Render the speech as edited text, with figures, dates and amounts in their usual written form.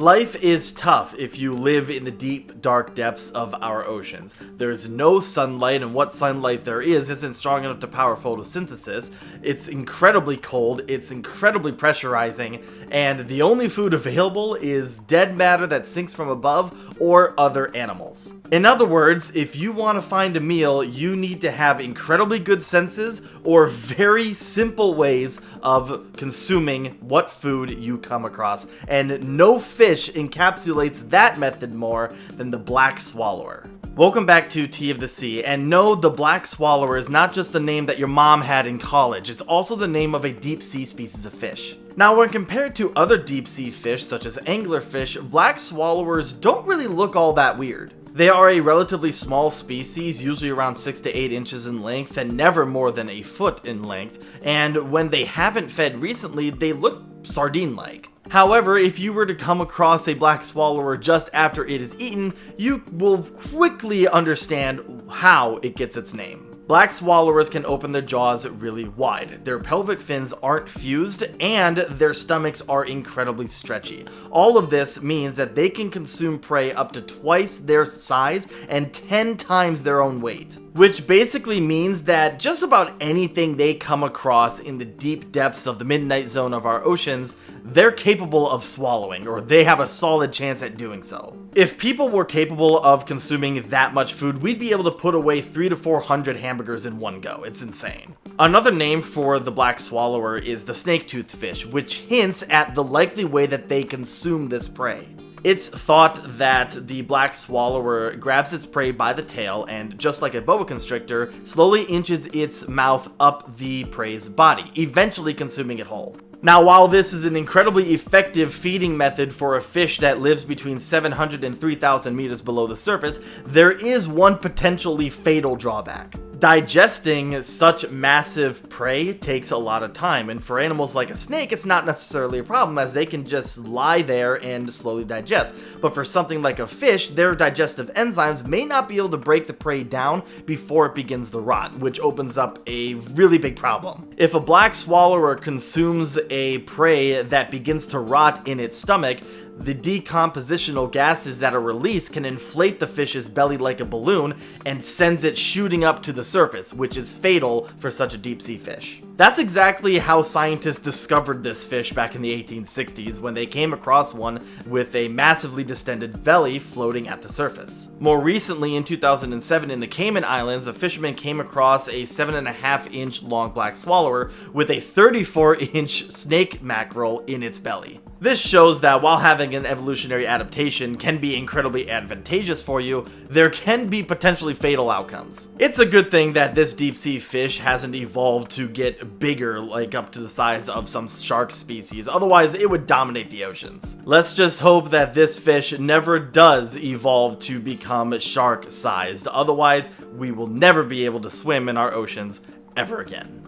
Life is tough if you live in the deep, dark depths of our oceans. There's no sunlight, and what sunlight there is isn't strong enough to power photosynthesis. It's incredibly cold, it's incredibly pressurizing, and the only food available is dead matter that sinks from above or other animals. In other words, if you want to find a meal, you need to have incredibly good senses or very simple ways of consuming what food you come across, and no fish encapsulates that method more than the black swallower. Welcome back to Tea of the Sea, and no, the black swallower is not just the name that your mom had in college, it's also the name of a deep sea species of fish. Now, when compared to other deep sea fish such as anglerfish, black swallowers don't really look all that weird. They are a relatively small species, usually around 6 to 8 inches in length and never more than a foot in length, and when they haven't fed recently, they look sardine-like. However, if you were to come across a black swallower just after it is eaten, you will quickly understand how it gets its name. Black swallowers can open their jaws really wide, their pelvic fins aren't fused, and their stomachs are incredibly stretchy. All of this means that they can consume prey up to twice their size and 10 times their own weight. Which basically means that just about anything they come across in the deep depths of the midnight zone of our oceans, they're capable of swallowing, or they have a solid chance at doing so. If people were capable of consuming that much food, we'd be able to put away 300 to 400 hamburgers in one go. It's insane. Another name for the black swallower is the snake-toothed fish, which hints at the likely way that they consume this prey. It's thought that the black swallower grabs its prey by the tail and, just like a boa constrictor, slowly inches its mouth up the prey's body, eventually consuming it whole. Now, while this is an incredibly effective feeding method for a fish that lives between 700 and 3,000 meters below the surface, there is one potentially fatal drawback. Digesting such massive prey takes a lot of time, and for animals like a snake, it's not necessarily a problem as they can just lie there and slowly digest. But for something like a fish, their digestive enzymes may not be able to break the prey down before it begins to rot, which opens up a really big problem. If a black swallower consumes a prey that begins to rot in its stomach, the decompositional gases that are released can inflate the fish's belly like a balloon and sends it shooting up to the surface, which is fatal for such a deep sea fish. That's exactly how scientists discovered this fish back in the 1860s when they came across one with a massively distended belly floating at the surface. More recently, in 2007 in the Cayman Islands, a fisherman came across a 7.5-inch long black swallower with a 34-inch snake mackerel in its belly. This shows that while having an evolutionary adaptation can be incredibly advantageous for you, there can be potentially fatal outcomes. It's a good thing that this deep sea fish hasn't evolved to get bigger, like up to the size of some shark species, otherwise it would dominate the oceans. Let's just hope that this fish never does evolve to become shark-sized, otherwise we will never be able to swim in our oceans ever again.